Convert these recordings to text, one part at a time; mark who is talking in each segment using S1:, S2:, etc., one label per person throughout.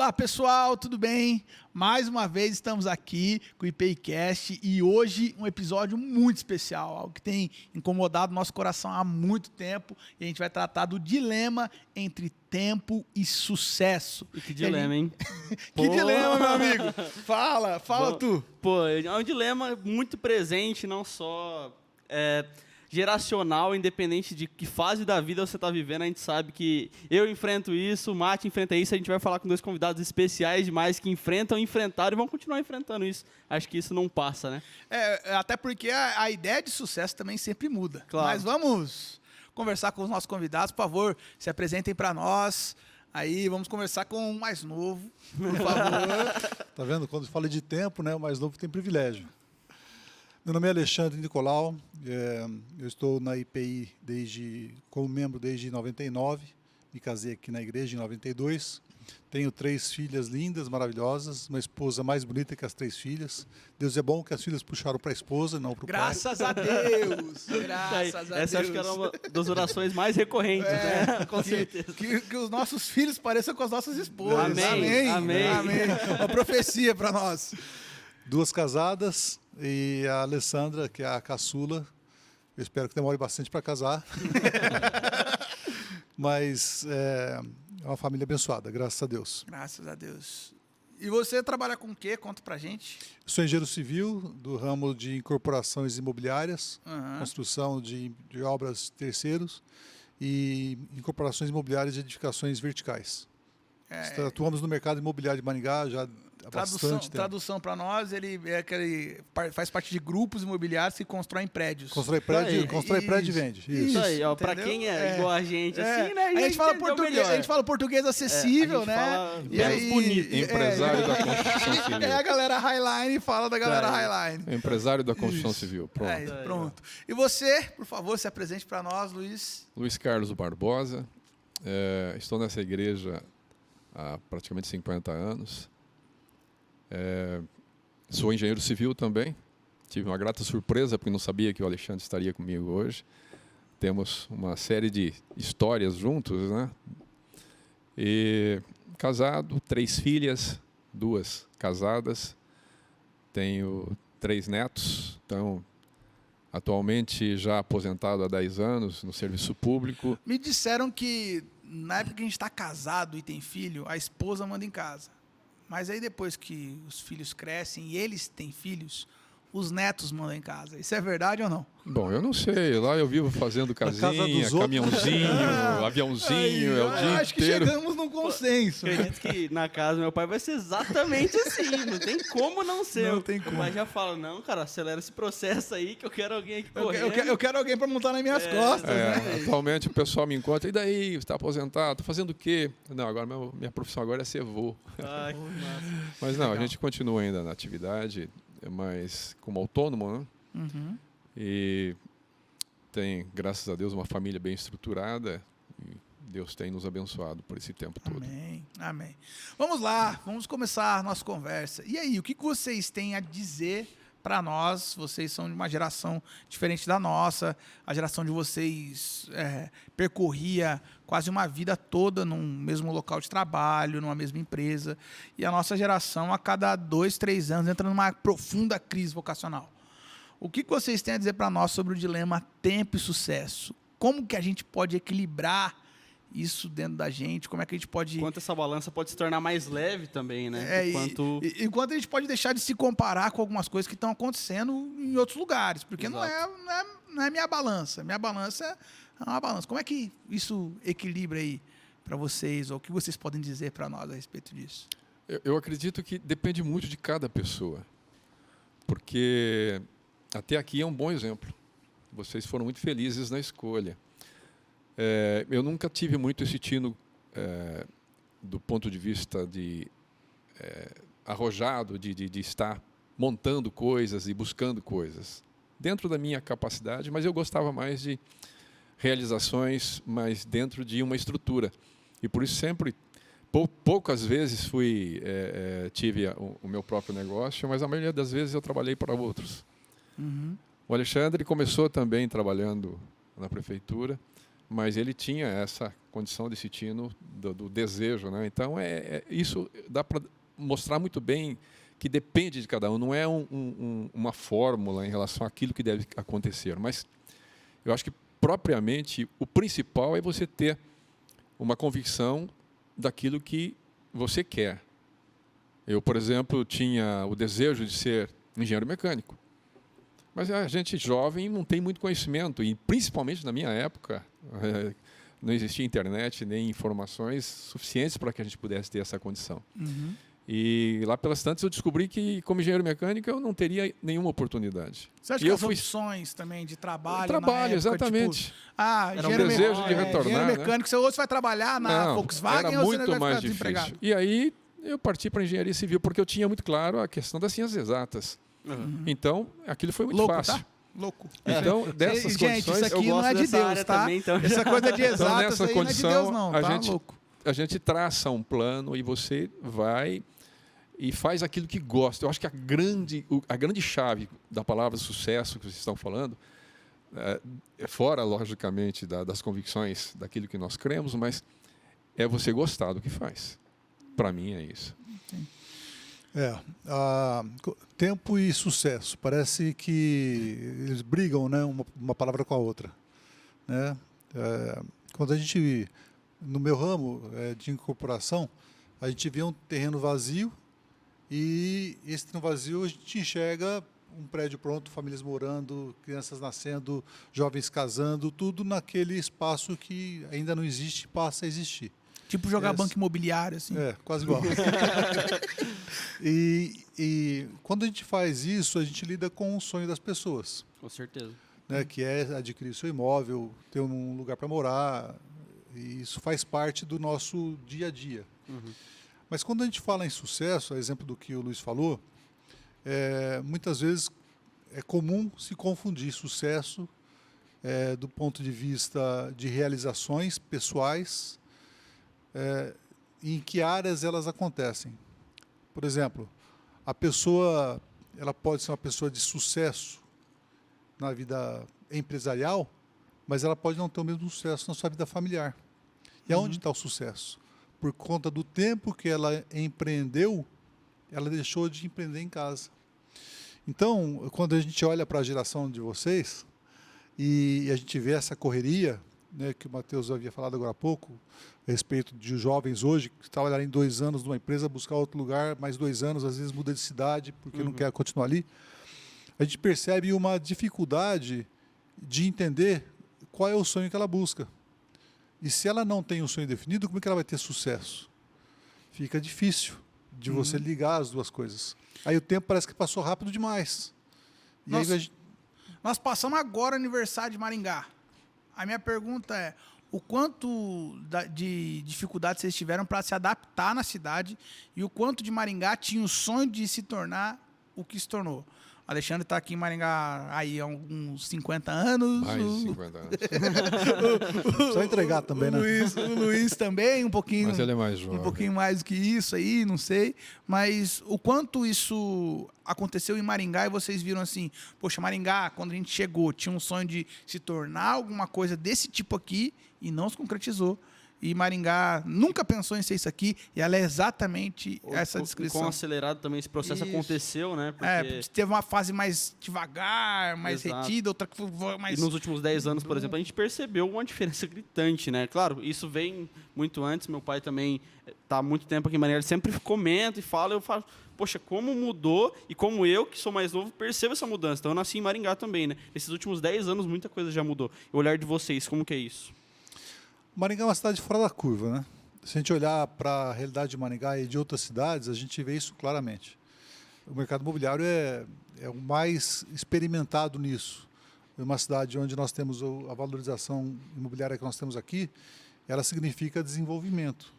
S1: Olá pessoal, tudo bem? Mais uma vez estamos aqui com o IPIcast e hoje um episódio muito especial, algo que tem incomodado nosso coração há muito tempo, e a gente vai tratar do dilema entre tempo e sucesso.
S2: E que dilema, hein?
S1: Que dilema, meu amigo? Fala tu.
S2: Pô, é um dilema muito presente, não só geracional, independente de que fase da vida você está vivendo. A gente sabe que eu enfrento isso, o Mate enfrenta isso. A gente vai falar com dois convidados especiais demais que enfrentaram e vão continuar enfrentando isso. Acho que isso não passa, né?
S1: Até porque a ideia de sucesso também sempre muda.
S2: Claro.
S1: Mas vamos conversar com os nossos convidados. Por favor, se apresentem para nós. Aí vamos conversar com o mais novo, por favor.
S3: Tá vendo? Quando fala de tempo, né, o mais novo tem privilégio. Meu nome é Alexandre Nicolau, eu estou na IPI como membro desde 99, me casei aqui na igreja em 92, tenho 3 filhas lindas, maravilhosas, uma esposa mais bonita que as 3 filhas. Deus é bom que as filhas puxaram para a esposa, não para o pai.
S1: Graças a Deus! Graças a Deus!
S2: Essa acho que era uma das orações mais recorrentes, né? Com certeza.
S1: Que os nossos filhos pareçam com as nossas esposas.
S2: Amém. Amém.
S1: Uma profecia para nós.
S3: 2 casadas e a Alessandra, que é a caçula. Eu espero que demore bastante para casar. Mas é uma família abençoada, graças a Deus.
S1: Graças a Deus. E você trabalha com o quê? Conta pra gente.
S3: Sou engenheiro civil do ramo de incorporações imobiliárias, construção de obras terceiros e incorporações imobiliárias de edificações verticais. Atuamos no mercado imobiliário de Maringá já há bastante tempo.
S1: Tradução para nós, ele faz parte de grupos imobiliários que constroem prédios.
S3: Constrói prédio e vende.
S2: Isso aí, ó, para quem é igual a gente, assim, né?
S1: A gente fala português acessível, né?
S2: E aí, bonito.
S4: Empresário da construção civil.
S1: A galera Highline fala da galera Highline.
S4: Empresário da construção civil, pronto.
S1: Pronto. E você, por favor, se apresente para nós, Luiz.
S4: Luiz Carlos Barbosa, estou nessa igreja há praticamente 50 anos. Sou engenheiro civil também. Tive uma grata surpresa, porque não sabia que o Alexandre estaria comigo hoje. Temos uma série de histórias juntos, né? E casado, 3 filhas, 2 casadas. Tenho 3 netos. Então, atualmente já aposentado há 10 anos no serviço público.
S1: Me disseram que na época que a gente está casado e tem filho, a esposa manda em casa. Mas aí depois que os filhos crescem e eles têm filhos, os netos mandam em casa. Isso é verdade ou não?
S4: Bom, eu não sei. Lá eu vivo fazendo casinha, caminhãozinho, aviãozinho, é o dia inteiro.
S1: Acho que chegamos num consenso.
S2: Acredito que na casa do meu pai vai ser exatamente assim. Não tem como não ser.
S1: Não tem como.
S2: O pai já fala, não, cara, acelera esse processo aí que eu quero alguém aqui correndo.
S1: Eu quero alguém para montar nas minhas costas, né?
S4: Atualmente o pessoal me encontra, e daí, você está aposentado, está fazendo o quê? Não, agora minha profissão agora é ser vô.
S2: Ai, que massa.
S4: Mas não, a gente continua ainda na atividade, mas como autônomo, né?
S1: Uhum.
S4: E tem, graças a Deus, uma família bem estruturada. E Deus tem nos abençoado por esse tempo todo.
S1: Amém, amém. Vamos lá, vamos começar a nossa conversa. E aí, o que vocês têm a dizer para nós? Vocês são de uma geração diferente da nossa. A geração de vocês percorria quase uma vida toda num mesmo local de trabalho, numa mesma empresa. E a nossa geração, a cada 2, 3 anos, entra numa profunda crise vocacional. O que vocês têm a dizer para nós sobre o dilema tempo e sucesso? Como que a gente pode equilibrar isso dentro da gente? Como é que a gente pode...
S2: Quanto essa balança pode se tornar mais leve também, né?
S1: E quanto a gente pode deixar de se comparar com algumas coisas que estão acontecendo em outros lugares. Porque não é minha balança. Minha balança é uma balança. Como é que isso equilibra aí para vocês? Ou o que vocês podem dizer para nós a respeito disso?
S4: Eu acredito que depende muito de cada pessoa. Porque até aqui é um bom exemplo. Vocês foram muito felizes na escolha. Eu nunca tive muito esse tino do ponto de vista de arrojado, de estar montando coisas e buscando coisas. Dentro da minha capacidade, mas eu gostava mais de realizações, mas dentro de uma estrutura. E por isso sempre, poucas vezes tive o meu próprio negócio, mas a maioria das vezes eu trabalhei para outros.
S1: Uhum.
S4: O Alexandre começou também trabalhando na prefeitura, mas ele tinha essa condição de sitino do desejo, né? Então isso dá para mostrar muito bem que depende de cada um, não é uma fórmula em relação àquilo que deve acontecer, mas eu acho que propriamente o principal é você ter uma convicção daquilo que você quer. Eu, por exemplo, tinha o desejo de ser engenheiro mecânico, mas a gente jovem não tem muito conhecimento, e principalmente na minha época, não existia internet nem informações suficientes para que a gente pudesse ter essa condição.
S1: Uhum.
S4: E lá pelas tantas eu descobri que, como engenheiro mecânico, eu não teria nenhuma oportunidade.
S1: Você acha
S4: E
S1: que
S4: eu
S1: as
S4: fui...
S1: opções também de trabalho
S4: Trabalho,
S1: na época,
S4: exatamente.
S1: Tipo,
S4: Era um desejo de retornar,
S1: engenheiro
S4: né?
S1: mecânico, você ou você vai trabalhar na
S4: Não,
S1: Volkswagen
S4: era
S1: ou você
S4: muito
S1: vai
S4: mais
S1: ficar desempregado.
S4: difícil. E aí eu parti para a engenharia civil, porque eu tinha muito claro a questão das ciências exatas.
S2: Então,
S4: aquilo foi muito
S1: Louco,
S4: fácil.
S1: tá? Louco.
S4: Então, dessas
S1: Gente,
S4: condições...
S1: isso aqui
S2: eu
S1: não
S2: gosto
S1: é de
S2: dessa
S1: Deus,
S2: área
S1: tá?
S2: também, então.
S1: Essa coisa de
S4: Então,
S1: exatas
S4: nessa
S1: aí não é de Deus, não, tá? Louco.
S4: a gente traça um plano e você vai e faz aquilo que gosta. Eu acho que a grande chave da palavra sucesso que vocês estão falando, fora, logicamente, das convicções daquilo que nós cremos, mas é você gostar do que faz. Para mim é isso.
S3: Tempo e sucesso. Parece que eles brigam, né, uma palavra com a outra. Né? Quando a gente, no meu ramo de incorporação, a gente vê um terreno vazio e esse terreno vazio a gente enxerga um prédio pronto, famílias morando, crianças nascendo, jovens casando, tudo naquele espaço que ainda não existe, passa a existir.
S1: Tipo jogar banco imobiliário, assim.
S3: Quase igual. E quando a gente faz isso, a gente lida com o sonho das pessoas.
S2: Com certeza.
S3: Né, que é adquirir seu imóvel, ter um lugar para morar. E isso faz parte do nosso dia a dia.
S2: Uhum.
S3: Mas quando a gente fala em sucesso, a exemplo do que o Luiz falou, muitas vezes é comum se confundir sucesso do ponto de vista de realizações pessoais, em que áreas elas acontecem. Por exemplo, a pessoa ela pode ser uma pessoa de sucesso na vida empresarial, mas ela pode não ter o mesmo sucesso na sua vida familiar. E aonde está o sucesso? Por conta do tempo que ela empreendeu, ela deixou de empreender em casa. Então, quando a gente olha para a geração de vocês e a gente vê essa correria, né, que o Matheus havia falado agora há pouco, a respeito de jovens hoje que trabalharem 2 anos numa empresa, buscar outro lugar, mais 2 anos, às vezes muda de cidade porque não quer continuar ali, a gente percebe uma dificuldade de entender qual é o sonho que ela busca. E se ela não tem um sonho definido, como é que ela vai ter sucesso? Fica difícil de você ligar as duas coisas. Aí o tempo parece que passou rápido demais. E
S1: Nossa,
S3: aí
S1: nós passamos agora o aniversário de Maringá. A minha pergunta é, o quanto de dificuldade vocês tiveram para se adaptar na cidade e o quanto de Maringá tinha o sonho de se tornar o que se tornou? Alexandre está aqui em Maringá aí há uns 50 anos.
S4: Mais de 50 anos.
S3: só entregar também, né?
S1: O Luiz também, um pouquinho.
S4: Mas ele é mais jovem.
S1: Um pouquinho mais do que isso aí, não sei. Mas o quanto isso aconteceu em Maringá e vocês viram assim, poxa, Maringá, quando a gente chegou, tinha um sonho de se tornar alguma coisa desse tipo aqui e não se concretizou. E Maringá nunca pensou em ser isso aqui, e ela é exatamente essa descrição.
S2: Com acelerado também esse processo
S1: Isso.
S2: aconteceu, né? Porque...
S1: teve uma fase mais devagar, mais
S2: Exato.
S1: retida, outra que foi mais...
S2: E nos últimos 10 anos, por exemplo, a gente percebeu uma diferença gritante, né? Claro, isso vem muito antes, meu pai também está há muito tempo aqui em Maringá, ele sempre comenta e fala, eu falo, poxa, como mudou, e como eu, que sou mais novo, percebo essa mudança. Então eu nasci em Maringá também, né? Nesses últimos 10 anos, muita coisa já mudou. O olhar de vocês, como que é isso?
S3: Maringá é uma cidade fora da curva, né? Se a gente olhar para a realidade de Maringá e de outras cidades, a gente vê isso claramente. O mercado imobiliário é o mais experimentado nisso. É uma cidade onde nós temos a valorização imobiliária que nós temos aqui, ela significa desenvolvimento.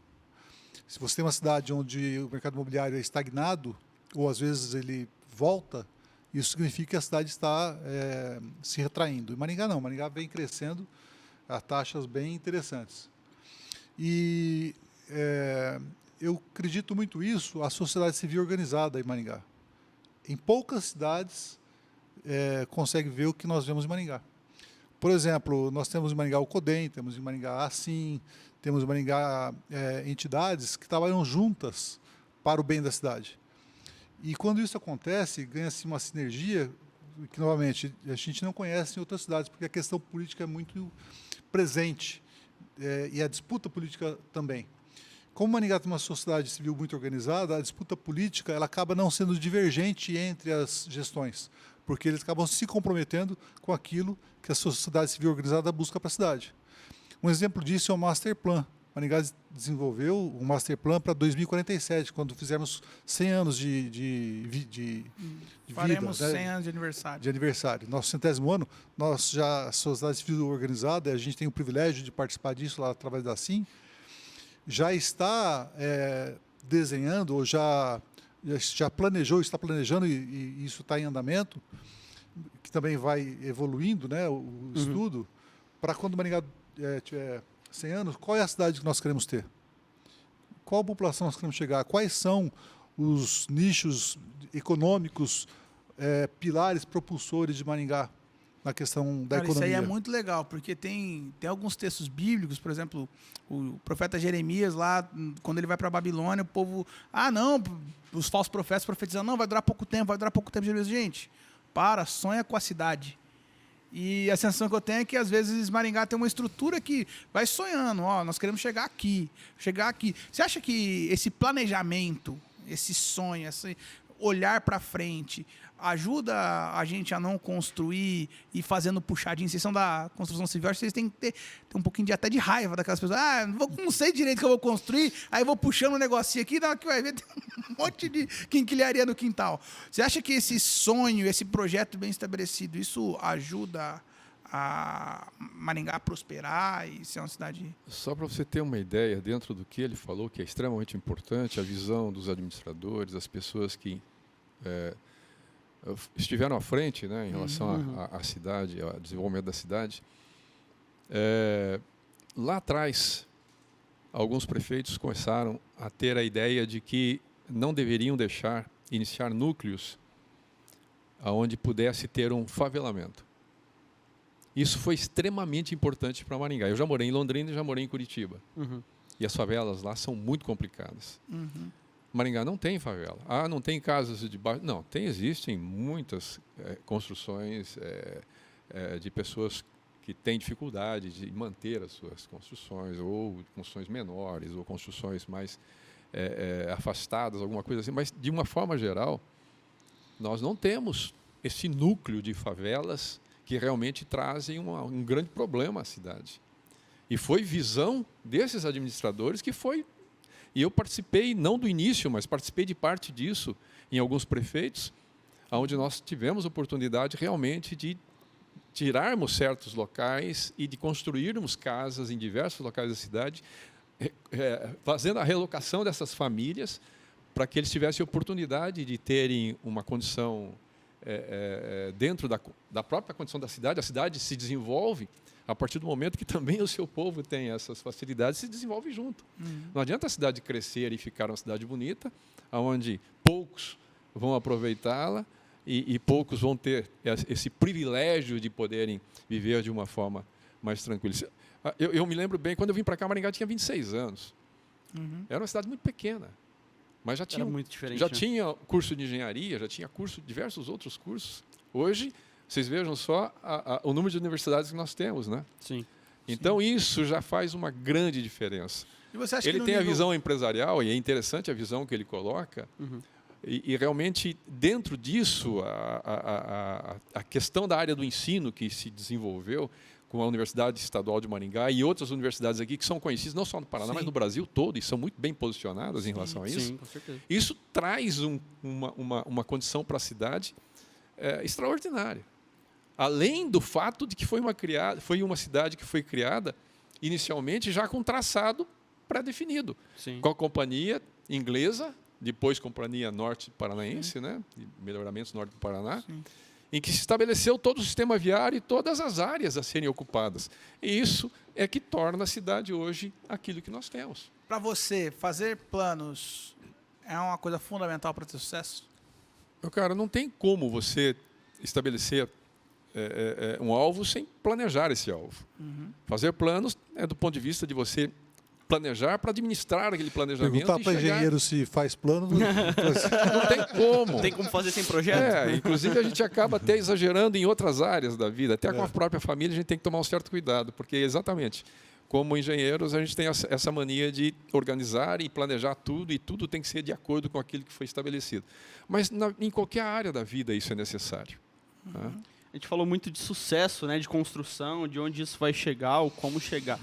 S3: Se você tem uma cidade onde o mercado imobiliário é estagnado, ou às vezes ele volta, isso significa que a cidade está se retraindo. E Maringá não, Maringá vem crescendo a taxas bem interessantes. E eu acredito muito isso, a sociedade civil organizada em Maringá. Em poucas cidades consegue ver o que nós vemos em Maringá. Por exemplo, nós temos em Maringá o CODEM, temos em Maringá a Assim, temos em Maringá entidades que trabalham juntas para o bem da cidade. E quando isso acontece, ganha-se uma sinergia que, novamente, a gente não conhece em outras cidades, porque a questão política é muito presente, e a disputa política também. Como Maringá tem uma sociedade civil muito organizada, a disputa política ela acaba não sendo divergente entre as gestões, porque eles acabam se comprometendo com aquilo que a sociedade civil organizada busca para a cidade. Um exemplo disso é o Master Plan. Maringá desenvolveu um Master Plan para 2047, quando fizermos 100 anos de
S1: Faremos
S3: vida,
S1: 100 anos de aniversário.
S3: de aniversário. Nosso 100º ano, nós já, a sociedade civil organizada, a gente tem o privilégio de participar disso lá através da SIM, já está desenhando, ou já planejou, está planejando, e isso está em andamento, que também vai evoluindo, né, o estudo, para quando Maringá tiver 100 anos, qual é a cidade que nós queremos ter? Qual a população nós queremos chegar? Quais são os nichos econômicos, pilares propulsores de Maringá na questão da
S1: Cara,
S3: economia?
S1: isso aí é muito legal, porque tem alguns textos bíblicos, por exemplo, o profeta Jeremias lá, quando ele vai para a Babilônia, o povo, não, os falsos profetas profetizando, não, vai durar pouco tempo, Jeremias, gente, sonha com a cidade. E a sensação que eu tenho é que, às vezes, Maringá tem uma estrutura que vai sonhando, nós queremos chegar aqui. Você acha que esse planejamento, esse sonho, esse olhar para frente, ajuda a gente a não construir e fazendo puxadinho? Vocês são da construção civil, acho que vocês têm que ter um pouquinho até de raiva daquelas pessoas. Não sei direito que eu vou construir, aí vou puxando um negocinho aqui, na hora que vai ver, tem um monte de quinquilharia no quintal. Você acha que esse sonho, esse projeto bem estabelecido, isso ajuda a Maringá a prosperar e ser uma cidade...
S4: Só para você ter uma ideia, dentro do que ele falou, que é extremamente importante, a visão dos administradores, as pessoas que estiveram à frente, né, em relação à cidade, ao desenvolvimento da cidade. Lá atrás, alguns prefeitos começaram a ter a ideia de que não deveriam iniciar núcleos onde pudesse ter um favelamento. Isso foi extremamente importante para Maringá. Eu já morei em Londrina e já morei em Curitiba. E as favelas lá são muito complicadas. Maringá não tem favela. Não tem casas de baixo. Não, existem muitas construções de pessoas que têm dificuldade de manter as suas construções, ou construções menores, ou construções mais afastadas, alguma coisa assim. Mas, de uma forma geral, nós não temos esse núcleo de favelas que realmente trazem um grande problema à cidade. E foi visão desses administradores que foi... E eu participei, não do início, mas participei de parte disso em alguns prefeitos, onde nós tivemos oportunidade realmente de tirarmos certos locais e de construirmos casas em diversos locais da cidade, fazendo a relocação dessas famílias para que eles tivessem oportunidade de terem uma condição dentro da própria condição da cidade. A cidade se desenvolve a partir do momento que também o seu povo tem essas facilidades, se desenvolve junto. Não adianta a cidade crescer e ficar uma cidade bonita, onde poucos vão aproveitá-la e poucos vão ter esse privilégio de poderem viver de uma forma mais tranquila. Eu me lembro bem, quando eu vim para cá, Maringá tinha 26 anos. Era uma cidade muito pequena, mas já tinha,
S2: muito diferente,
S4: já tinha curso de engenharia, já tinha diversos outros cursos. Hoje, vocês vejam só o número de universidades que nós temos, né?
S2: Sim.
S4: Então, isso já faz uma grande diferença.
S1: E você acha
S4: Ele
S1: que
S4: tem a visão empresarial, e é interessante a visão que ele coloca, e realmente, dentro disso, a questão da área do ensino que se desenvolveu com a Universidade Estadual de Maringá e outras universidades aqui que são conhecidas não só no Paraná, mas no Brasil todo, e são muito bem posicionadas em relação a isso.
S2: Sim, com certeza.
S4: Isso traz uma condição para a cidade extraordinária. Além do fato de que foi uma cidade que foi criada inicialmente já com traçado pré-definido, com a companhia inglesa, depois companhia norte paranaense, né, de melhoramentos norte do Paraná, em que se estabeleceu todo o sistema viário e todas as áreas a serem ocupadas. E isso é que torna a cidade hoje aquilo que nós temos.
S1: Para você, fazer planos é uma coisa fundamental para ter sucesso?
S4: Cara, não tem como você estabelecer um alvo sem planejar esse alvo. Fazer planos é do ponto de vista de você planejar para administrar aquele planejamento.
S3: Perguntar para engenheiro se faz plano.
S4: Não tem como.
S2: Tem como fazer sem projeto?
S4: Inclusive a gente acaba até exagerando em outras áreas da vida. Até com a própria família a gente tem que tomar um certo cuidado, porque exatamente, como engenheiros, a gente tem essa mania de organizar e planejar tudo, e tudo tem que ser de acordo com aquilo que foi estabelecido. Mas em qualquer área da vida isso é necessário. Tá?
S2: A gente falou muito de sucesso, né, de construção, de onde isso vai chegar, ou como chegar.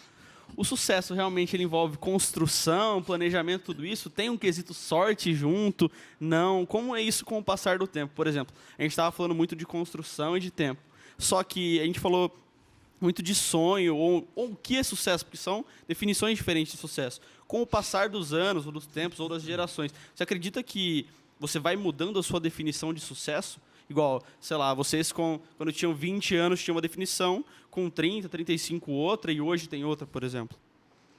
S2: O sucesso realmente ele envolve construção, planejamento, tudo isso? Tem um quesito sorte junto? Não. Como é isso com o passar do tempo? Por exemplo, a gente estava falando muito de construção e de tempo. Só que a gente falou muito de sonho, ou o que é sucesso, porque são definições diferentes de sucesso. Com o passar dos anos, ou dos tempos, ou das gerações, você acredita que você vai mudando a sua definição de sucesso? Igual, sei lá, vocês quando tinham 20 anos tinham uma definição, com 30, 35 outra, e hoje tem outra, por exemplo.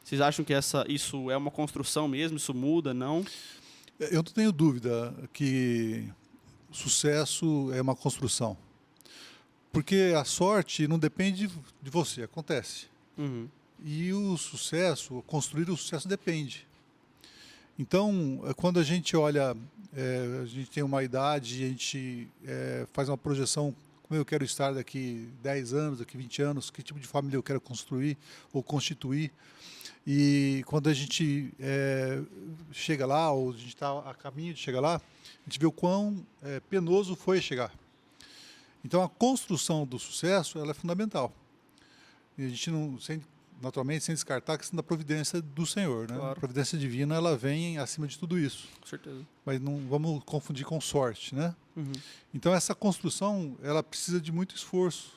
S2: Vocês acham que isso é uma construção mesmo? Isso muda, não?
S3: Eu não tenho dúvida que o sucesso é uma construção. Porque a sorte não depende de você, acontece. E o sucesso, construir o sucesso depende. Então, quando a gente olha, a gente tem uma idade, a gente faz uma projeção, como eu quero estar daqui 10 anos, daqui 20 anos, que tipo de família eu quero construir ou constituir. E quando a gente chega lá, ou a gente está a caminho de chegar lá, a gente vê o quão penoso foi chegar. Então, a construção do sucesso ela é fundamental. E a gente não, naturalmente, sem descartar a questão da providência do Senhor. Né?
S2: Claro.
S3: A providência divina ela vem acima de tudo isso.
S2: Com certeza.
S3: Mas não vamos confundir com sorte. Né? Então, essa construção ela precisa de muito esforço,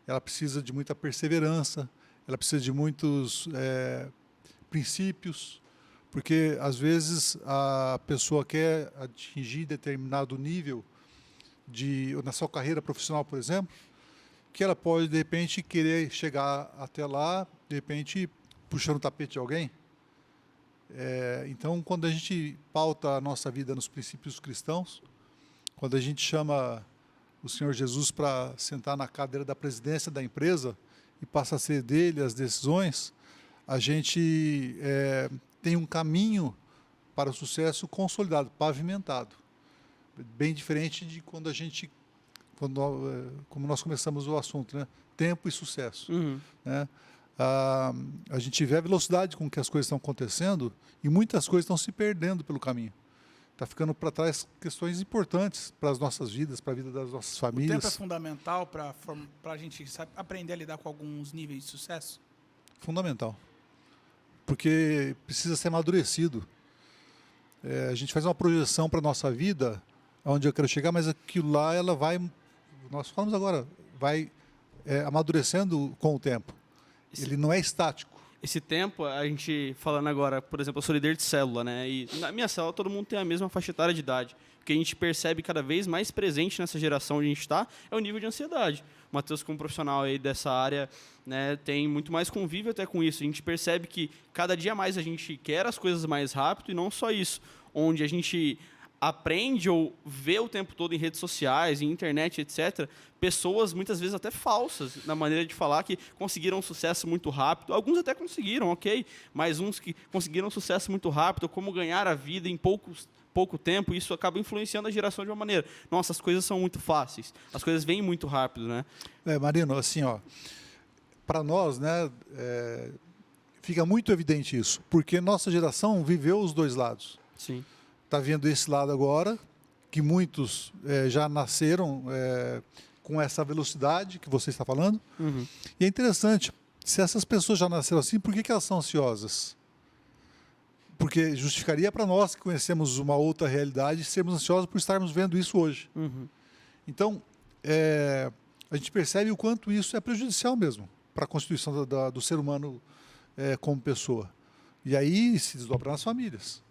S3: ela precisa de muita perseverança, ela precisa de muitos princípios, porque, às vezes, a pessoa quer atingir determinado nível na sua carreira profissional, por exemplo, que ela pode, de repente, querer chegar até lá, de repente, puxando o tapete de alguém. Então, quando a gente pauta a nossa vida nos princípios cristãos, quando a gente chama o Senhor Jesus para sentar na cadeira da presidência da empresa e passa a ser dele as decisões, a gente tem um caminho para o sucesso consolidado, pavimentado. Bem diferente de quando como nós começamos o assunto, né? Tempo e sucesso. Né? A gente vê a velocidade com que as coisas estão acontecendo e muitas coisas estão se perdendo pelo caminho. Está ficando para trás questões importantes para as nossas vidas, para a vida das nossas famílias.
S1: O tempo é fundamental para a gente aprender a lidar com alguns níveis de sucesso?
S3: Fundamental. Porque precisa ser amadurecido. A gente faz uma projeção para a nossa vida, onde eu quero chegar, mas aquilo lá, ela vai, nós falamos agora, vai amadurecendo com o tempo. Ele não é estático.
S2: Esse tempo, a gente falando agora, por exemplo, eu sou líder de célula, né? E na minha célula todo mundo tem a mesma faixa etária de idade. O que a gente percebe cada vez mais presente nessa geração onde a gente está é o nível de ansiedade. O Matheus, como profissional aí dessa área, né, tem muito mais convívio até com isso. A gente percebe que cada dia mais a gente quer as coisas mais rápido e não só isso. Onde a gente aprende ou vê o tempo todo em redes sociais, em internet, etc., pessoas muitas vezes até falsas na maneira de falar que conseguiram sucesso muito rápido. Alguns até conseguiram, ok, mas uns que conseguiram sucesso muito rápido, como ganhar a vida em pouco tempo, isso acaba influenciando a geração de uma maneira. Nossa, as coisas são muito fáceis, as coisas vêm muito rápido, né?
S3: Marino, assim, para nós, né, fica muito evidente isso, porque nossa geração viveu os dois lados.
S2: Sim.
S3: Está vendo esse lado agora, que muitos já nasceram com essa velocidade que você está falando. E é interessante, se essas pessoas já nasceram assim, por que elas são ansiosas? Porque justificaria para nós que conhecemos uma outra realidade sermos ansiosos por estarmos vendo isso hoje. Então, a gente percebe o quanto isso é prejudicial mesmo para a constituição do ser humano como pessoa. E aí se desdobra nas famílias.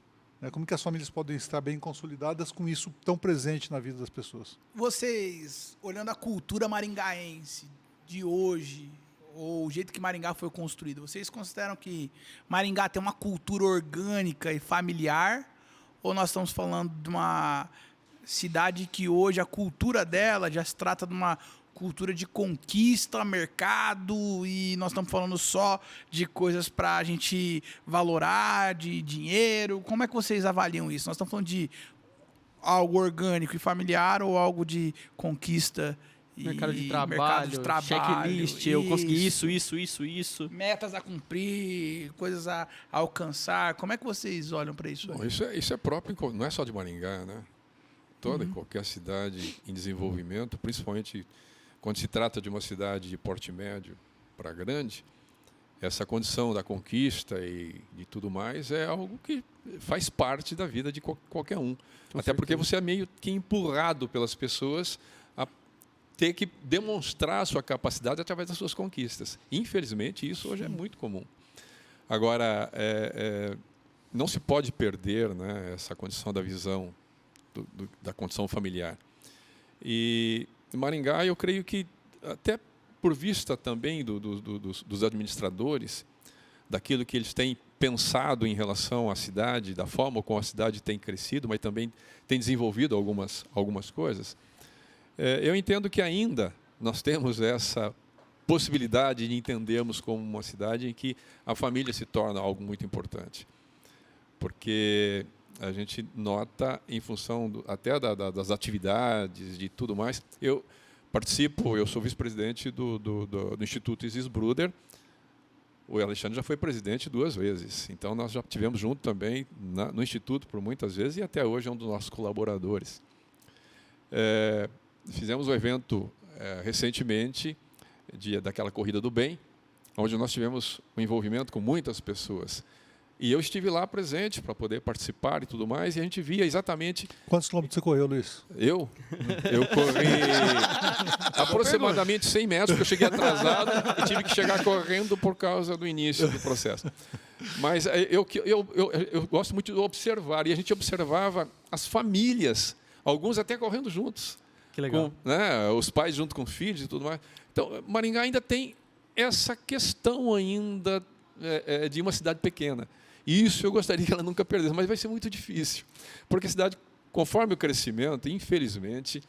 S3: Como que as famílias podem estar bem consolidadas com isso tão presente na vida das pessoas?
S1: Vocês, olhando a cultura maringaense de hoje, ou o jeito que Maringá foi construído, vocês consideram que Maringá tem uma cultura orgânica e familiar? Ou nós estamos falando de uma cidade que hoje a cultura dela já se trata de uma cultura de conquista, mercado, e nós estamos falando só de coisas para a gente valorar, de dinheiro. Como é que vocês avaliam isso? Nós estamos falando de algo orgânico e familiar ou algo de conquista e
S2: Mercado de
S1: mercado de
S2: trabalho,
S1: trabalho,
S2: checklist, eu consegui isso.
S1: metas a cumprir, coisas a alcançar. Como é que vocês olham para isso?
S4: Bom, isso é próprio, não é só de Maringá, né? Toda e qualquer cidade em desenvolvimento, principalmente quando se trata de uma cidade de porte médio para grande, essa condição da conquista e de tudo mais é algo que faz parte da vida de qualquer um. Até porque você é meio que empurrado pelas pessoas a ter que demonstrar a sua capacidade através das suas conquistas. Infelizmente, isso hoje é muito comum. Agora, não se pode perder, né, essa condição da visão da condição familiar. E Maringá, eu creio que, até por vista também dos administradores, daquilo que eles têm pensado em relação à cidade, da forma como a cidade tem crescido, mas também tem desenvolvido algumas coisas, eu entendo que ainda nós temos essa possibilidade de entendermos como uma cidade em que a família se torna algo muito importante. Porque a gente nota, em função até das atividades, de tudo mais. Eu sou vice-presidente do Instituto Isis Bruder. O Alexandre já foi presidente 2 vezes. Então, nós já tivemos junto também no Instituto por muitas vezes e até hoje é um dos nossos colaboradores. Fizemos um evento recentemente, daquela Corrida do Bem, onde nós tivemos um envolvimento com muitas pessoas. E eu estive lá presente para poder participar e tudo mais, e a gente via exatamente...
S3: Quantos quilômetros você correu, Luiz?
S4: Eu corri aproximadamente 100 metros, porque eu cheguei atrasado e tive que chegar correndo por causa do início do processo. Mas eu gosto muito de observar, e a gente observava as famílias, alguns até correndo juntos.
S2: Que legal.
S4: Né, os pais junto com os filhos e tudo mais. Então, Maringá ainda tem essa questão ainda de uma cidade pequena. E isso eu gostaria que ela nunca perdesse, mas vai ser muito difícil. Porque a cidade, conforme o crescimento, infelizmente,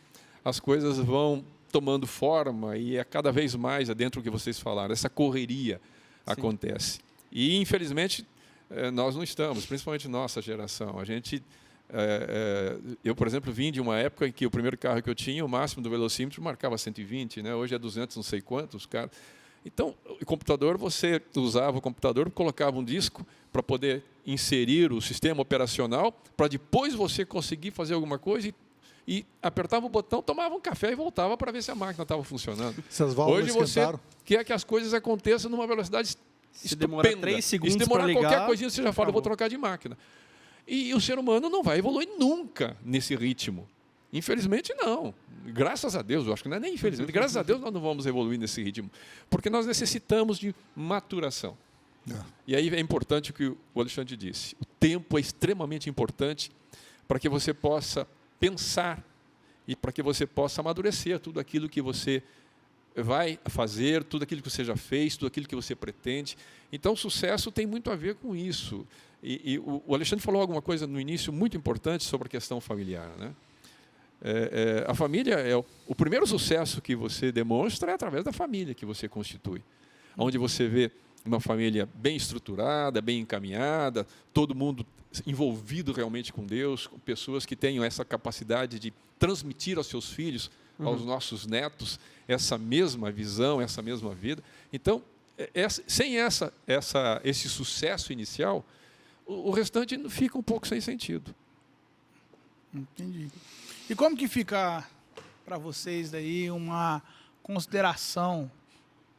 S4: as coisas vão tomando forma e é cada vez mais dentro do que vocês falaram, essa correria acontece. E, infelizmente, nós não estamos, principalmente nossa geração. A gente... eu, por exemplo, vim de uma época em que o primeiro carro que eu tinha, o máximo do velocímetro marcava 120, né? Hoje é 200, não sei quantos, cara. Então, o computador, você usava o computador, colocava um disco para poder inserir o sistema operacional, para depois você conseguir fazer alguma coisa e apertava o botão, tomava um café e voltava para ver se a máquina estava funcionando.
S3: Hoje
S4: você quer que as coisas aconteçam numa velocidade
S2: se demora 3 segundos
S4: para ligar. Se demorar qualquer coisinha, você já fala, eu vou trocar de máquina. E o ser humano não vai evoluir nunca nesse ritmo. Infelizmente, não. Graças a Deus, eu acho que não é nem infelizmente, graças a Deus nós não vamos evoluir nesse ritmo, porque nós necessitamos de maturação. E aí é importante o que o Alexandre disse. O tempo é extremamente importante para que você possa pensar e para que você possa amadurecer tudo aquilo que você vai fazer, tudo aquilo que você já fez, tudo aquilo que você pretende. Então, o sucesso tem muito a ver com isso. E o Alexandre falou alguma coisa no início muito importante sobre a questão familiar, né? A família o primeiro sucesso que você demonstra é através da família que você constitui, onde você vê uma família bem estruturada, bem encaminhada, todo mundo envolvido realmente com Deus, com pessoas que tenham essa capacidade de transmitir aos seus filhos, aos nossos netos, essa mesma visão, essa mesma vida. Então, sem esse sucesso inicial, o restante fica um pouco sem sentido.
S1: Entendi. E como que fica para vocês daí uma consideração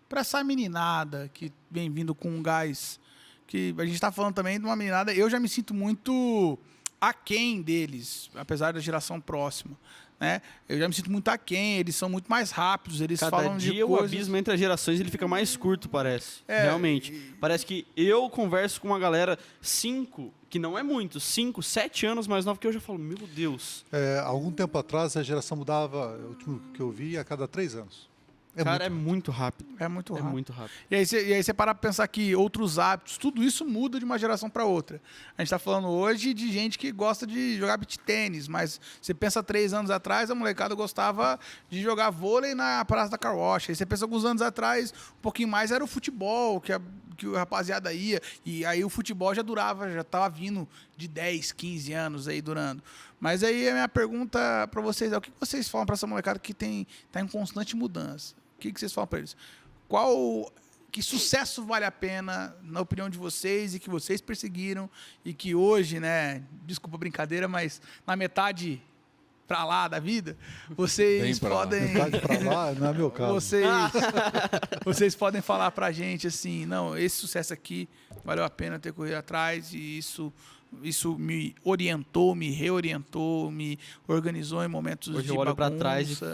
S1: para essa meninada que vem vindo com um gás, que a gente está falando também de uma meninada, eu já me sinto muito aquém deles, apesar da geração próxima, né? Eu já me sinto muito aquém, eles são muito mais rápidos, eles falam de
S2: dia
S1: coisas...
S2: o abismo entre as gerações ele fica mais curto, parece. Realmente. Parece que eu converso com uma galera 5, que não é muito, 5, 7 anos mais nova, que eu já falo, meu Deus.
S3: Algum tempo atrás a geração mudava, o último que eu vi, a cada 3 anos.
S2: Cara, é muito rápido.
S1: É muito
S2: É
S1: rápido.
S2: muito rápido.
S1: E aí você para pra pensar que outros hábitos, tudo isso muda de uma geração para outra. A gente está falando hoje de gente que gosta de jogar beach tênis, mas você pensa 3 anos atrás, a molecada gostava de jogar vôlei na Praça da Car Wash. Aí você pensa alguns anos atrás, um pouquinho mais era o futebol, que a rapaziada ia. E aí o futebol já durava, já estava vindo de 10, 15 anos aí durando. Mas aí a minha pergunta para vocês é: o que vocês falam para essa molecada que tá em constante mudança? O que vocês falam para eles? Que sucesso vale a pena, na opinião de vocês, e que vocês perseguiram, e que hoje, né, desculpa a brincadeira, mas na metade para lá da vida, vocês
S4: Bem pra lá.
S1: podem...
S3: Metade para lá, não é meu caso.
S1: Vocês podem falar pra gente assim: não, esse sucesso aqui valeu a pena ter corrido atrás, e isso me orientou, me reorientou, me organizou em momentos
S2: Hoje
S1: de
S2: eu olho pra
S1: bagunça.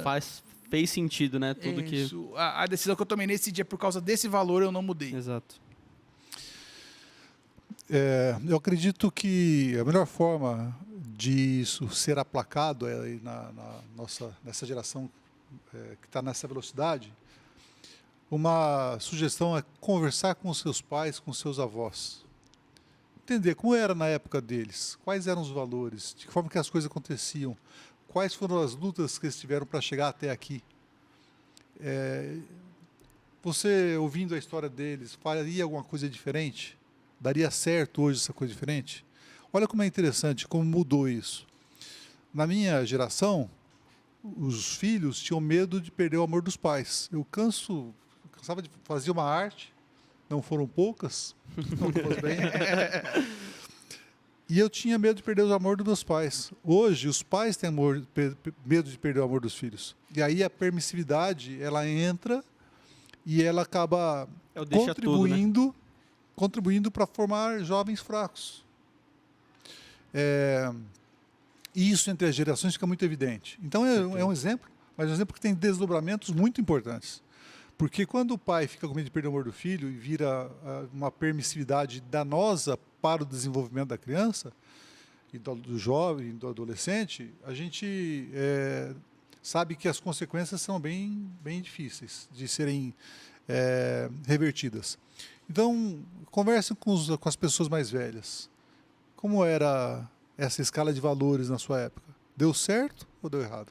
S2: trás e fez sentido, né? Tudo que...
S1: Isso. A decisão que eu tomei nesse dia por causa desse valor eu não mudei.
S2: Exato.
S3: Eu acredito que a melhor forma de isso ser aplacado nessa geração que está nessa velocidade, uma sugestão é conversar com os seus pais, com os seus avós. Entender como era na época deles, quais eram os valores, de que forma que as coisas aconteciam, quais foram as lutas que eles tiveram para chegar até aqui. Você, ouvindo a história deles, faria alguma coisa diferente? Daria certo hoje essa coisa diferente? Olha como é interessante, como mudou isso. Na minha geração, os filhos tinham medo de perder o amor dos pais. Eu cansava de fazer uma arte, não foram poucas, não fosse bem. E eu tinha medo de perder o amor dos meus pais. Hoje, os pais têm medo de perder o amor dos filhos. E aí a permissividade, ela entra e ela acaba contribuindo para formar jovens fracos. E isso entre as gerações fica muito evidente. Então é um exemplo, mas é um exemplo que tem desdobramentos muito importantes. Porque quando o pai fica com medo de perder o amor do filho e vira uma permissividade danosa para o desenvolvimento da criança, e do jovem, do adolescente, a gente sabe que as consequências são bem, bem difíceis de serem revertidas. Então, conversem com as pessoas mais velhas. Como era essa escala de valores na sua época? Deu certo ou deu errado?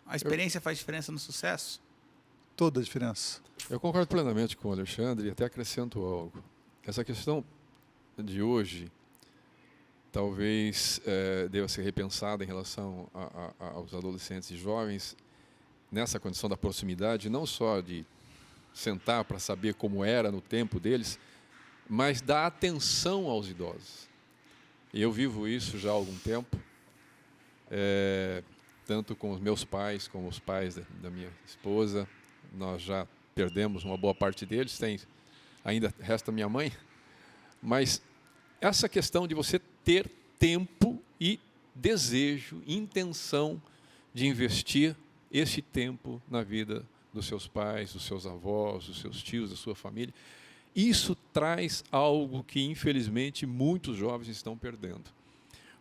S1: A experiência faz diferença no sucesso?
S3: Toda a diferença.
S4: Eu concordo plenamente com o Alexandre e até acrescento algo. Essa questão de hoje talvez deva ser repensada em relação aos adolescentes e jovens nessa condição da proximidade, não só de sentar para saber como era no tempo deles, mas da atenção aos idosos. E eu vivo isso já há algum tempo, tanto com os meus pais, como os pais da minha esposa. Nós já perdemos uma boa parte deles, ainda resta minha mãe, mas essa questão de você ter tempo e desejo, intenção de investir esse tempo na vida dos seus pais, dos seus avós, dos seus tios, da sua família, isso traz algo que, infelizmente, muitos jovens estão perdendo.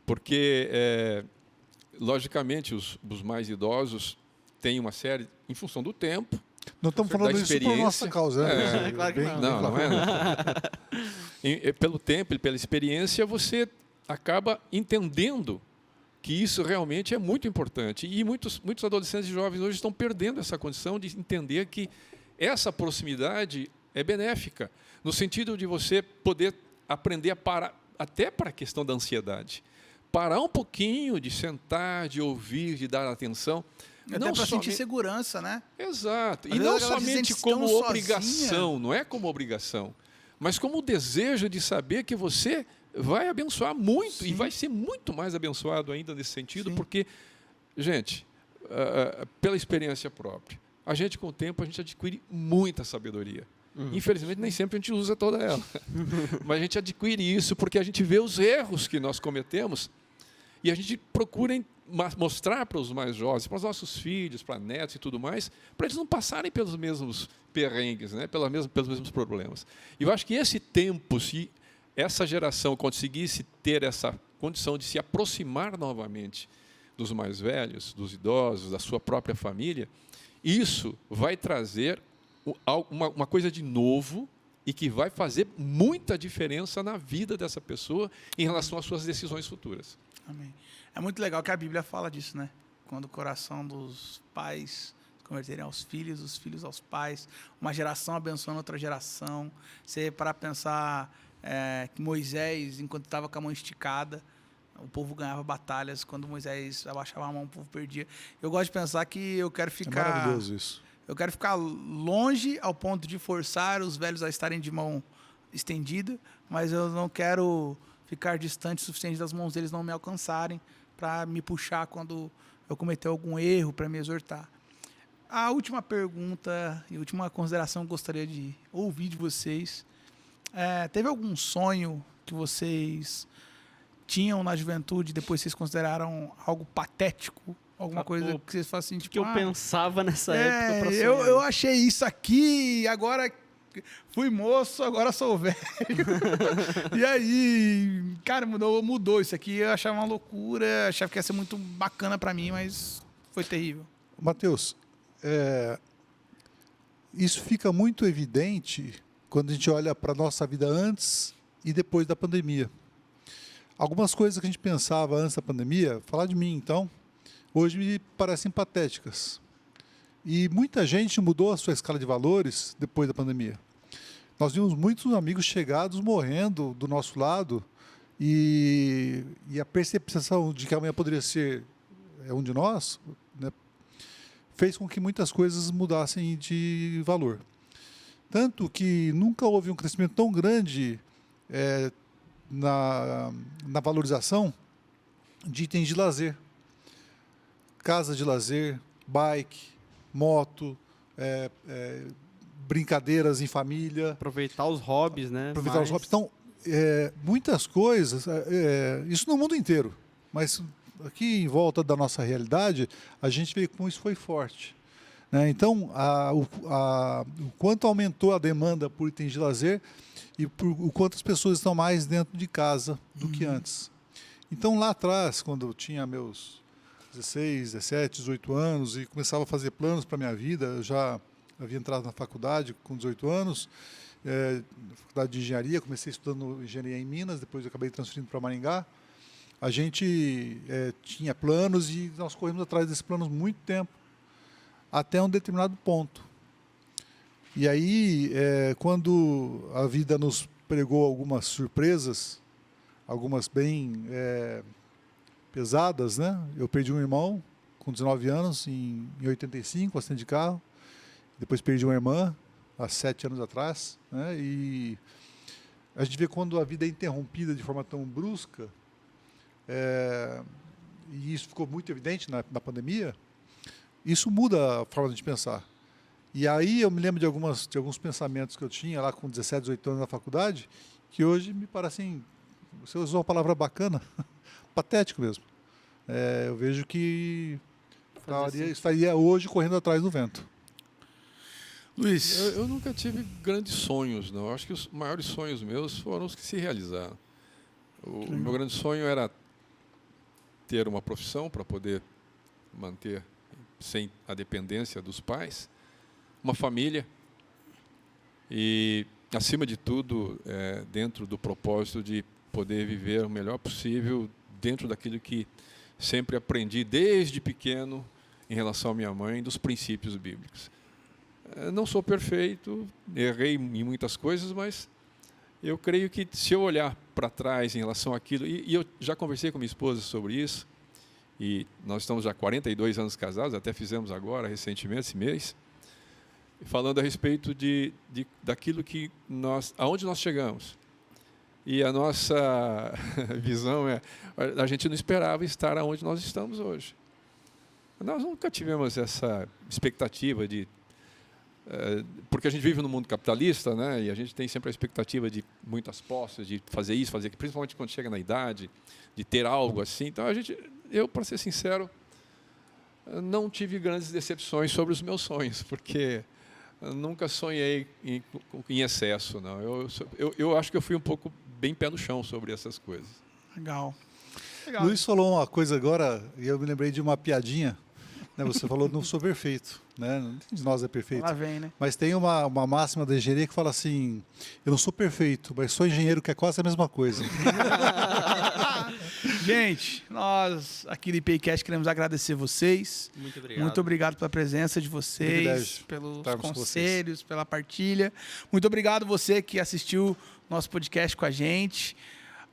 S4: Porque, logicamente, os mais idosos têm uma série, em função do tempo,
S3: não estamos falando isso por nossa causa, né?
S2: Claro que não.
S4: Não é. Pelo tempo e pela experiência, você acaba entendendo que isso realmente é muito importante. E muitos adolescentes e jovens hoje estão perdendo essa condição de entender que essa proximidade é benéfica, no sentido de você poder aprender a parar, até para a questão da ansiedade. Parar um pouquinho, de sentar, de ouvir, de dar atenção.
S1: Até para sentir segurança, né?
S4: Exato.
S1: Às
S4: E
S1: vezes
S4: não
S1: a galera se
S4: somente
S1: sente
S4: como
S1: tão
S4: obrigação,
S1: sozinha.
S4: não é como obrigação, mas como o desejo de saber que você vai abençoar muito. Sim. E vai ser muito mais abençoado ainda nesse sentido. Sim. Porque, gente, pela experiência própria, a gente com o tempo a gente adquire muita sabedoria. Infelizmente, nem sempre a gente usa toda ela. Mas a gente adquire isso porque a gente vê os erros que nós cometemos e a gente procura mostrar para os mais jovens, para os nossos filhos, para netos e tudo mais, para eles não passarem pelos mesmos perrengues, né? pelos mesmos problemas. E eu acho que esse tempo, se essa geração conseguisse ter essa condição de se aproximar novamente dos mais velhos, dos idosos, da sua própria família, isso vai trazer uma coisa de novo e que vai fazer muita diferença na vida dessa pessoa em relação às suas decisões futuras.
S1: Amém. É muito legal que a Bíblia fala disso, né? Quando o coração dos pais se converterem aos filhos, os filhos aos pais, uma geração abençoando outra geração. Você para pensar que Moisés, enquanto estava com a mão esticada, o povo ganhava batalhas. Quando Moisés abaixava a mão, o povo perdia. Eu gosto de pensar que eu quero ficar...
S3: É maravilhoso isso.
S1: Eu quero ficar longe ao ponto de forçar os velhos a estarem de mão estendida, mas eu não quero ficar distante o suficiente das mãos deles não me alcançarem para me puxar quando eu cometer algum erro, para me exortar. A última pergunta e última consideração que eu gostaria de ouvir de vocês. Teve algum sonho que vocês tinham na juventude, depois vocês consideraram algo patético? Alguma coisa que vocês falam assim, tipo...
S2: que eu pensava nessa época pra sonhar.
S1: Eu achei isso aqui, agora fui moço, agora sou velho. E aí, cara, mudou isso aqui. Eu achava uma loucura, achava que ia ser muito bacana pra mim, mas foi terrível.
S3: Mateus, isso fica muito evidente quando a gente olha para a nossa vida antes e depois da pandemia. Algumas coisas que a gente pensava antes da pandemia, falar de mim então, hoje me parecem patéticas. E muita gente mudou a sua escala de valores depois da pandemia. Nós vimos muitos amigos chegados morrendo do nosso lado e a percepção de que amanhã poderia ser um de nós, né, fez com que muitas coisas mudassem de valor. Tanto que nunca houve um crescimento tão grande na valorização de itens de lazer. Casa de lazer, bike, moto, brincadeiras em família.
S2: Aproveitar os hobbies, né?
S3: Aproveitar os hobbies. Então, muitas coisas, isso no mundo inteiro, mas aqui em volta da nossa realidade, a gente vê como isso foi forte. Né? Então, o quanto aumentou a demanda por itens de lazer e o quanto as pessoas estão mais dentro de casa do que antes. Então, lá atrás, quando eu tinha meus 16, 17, 18 anos e começava a fazer planos para a minha vida, eu já havia entrado na faculdade com 18 anos, na faculdade de engenharia, comecei estudando engenharia em Minas, depois eu acabei transferindo para Maringá. A gente tinha planos e nós corremos atrás desses planos muito tempo, até um determinado ponto. E aí, quando a vida nos pregou algumas surpresas, algumas bem pesadas, né? Eu perdi um irmão com 19 anos, em 85, acidente de carro. Depois perdi uma irmã, há 7 anos atrás. Né? E a gente vê quando a vida é interrompida de forma tão brusca, e isso ficou muito evidente na pandemia, isso muda a forma de a gente pensar. E aí eu me lembro de alguns pensamentos que eu tinha lá com 17, 18 anos na faculdade, que hoje me parecem, você usou uma palavra bacana, patético mesmo. Eu vejo que estaria hoje correndo atrás do vento.
S1: Luiz.
S4: Eu nunca tive grandes sonhos, não. Eu acho que os maiores sonhos meus foram os que se realizaram. O meu grande sonho era ter uma profissão para poder manter sem a dependência dos pais, uma família e, acima de tudo, dentro do propósito de poder viver o melhor possível dentro daquilo que sempre aprendi desde pequeno em relação à minha mãe, dos princípios bíblicos. Não sou perfeito, errei em muitas coisas, mas eu creio que se eu olhar para trás em relação àquilo, e eu já conversei com minha esposa sobre isso, e nós estamos já 42 anos casados, até fizemos agora, recentemente, esse mês, falando a respeito daquilo que aonde nós chegamos. E a nossa visão a gente não esperava estar aonde nós estamos hoje. Nós nunca tivemos essa expectativa porque a gente vive no mundo capitalista, né? E a gente tem sempre a expectativa de muitas posses, de fazer isso, fazer aquilo, principalmente quando chega na idade, de ter algo assim. Então, eu, para ser sincero, não tive grandes decepções sobre os meus sonhos, porque eu nunca sonhei em excesso, não. Eu acho que eu fui um pouco bem pé no chão sobre essas coisas.
S1: Legal.
S3: Luiz falou uma coisa agora, e eu me lembrei de uma piadinha, né, você falou, não sou perfeito, né? Nenhum de nós é perfeito.
S1: Lá vem, né?
S3: Mas tem uma máxima da engenharia que fala assim, eu não sou perfeito, mas sou engenheiro, que é quase a mesma coisa.
S1: Gente, nós aqui do IPCast queremos agradecer vocês.
S2: Muito obrigado.
S1: Muito obrigado pela presença de vocês,
S3: Privilégio
S1: pelos
S3: estarmos com
S1: conselhos, pela partilha. Muito obrigado você que assistiu nosso podcast com a gente.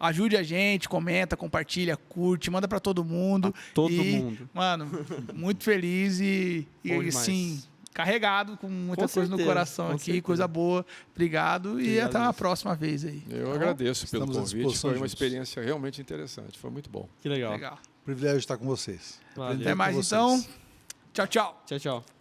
S1: Ajude a gente, comenta, compartilha, curte, manda pra todo mundo.
S2: Todo mundo.
S1: Mano, muito feliz e
S2: Bom demais.
S1: assim, carregado com muita
S2: Com
S1: coisa no
S2: certeza,
S1: coração
S2: com
S1: aqui,
S2: certeza.
S1: coisa boa. Obrigado e
S2: Obrigado,
S1: até a
S2: Luiz.
S1: próxima vez aí.
S4: Eu agradeço pelo
S3: Estamos à
S4: convite,
S3: disposição
S4: foi uma
S3: juntos.
S4: experiência realmente interessante, foi muito bom.
S2: Que legal.
S1: Legal.
S3: Privilégio estar com vocês.
S2: Valeu.
S1: Até mais
S3: com vocês.
S1: então. Tchau, tchau.
S2: Tchau, tchau.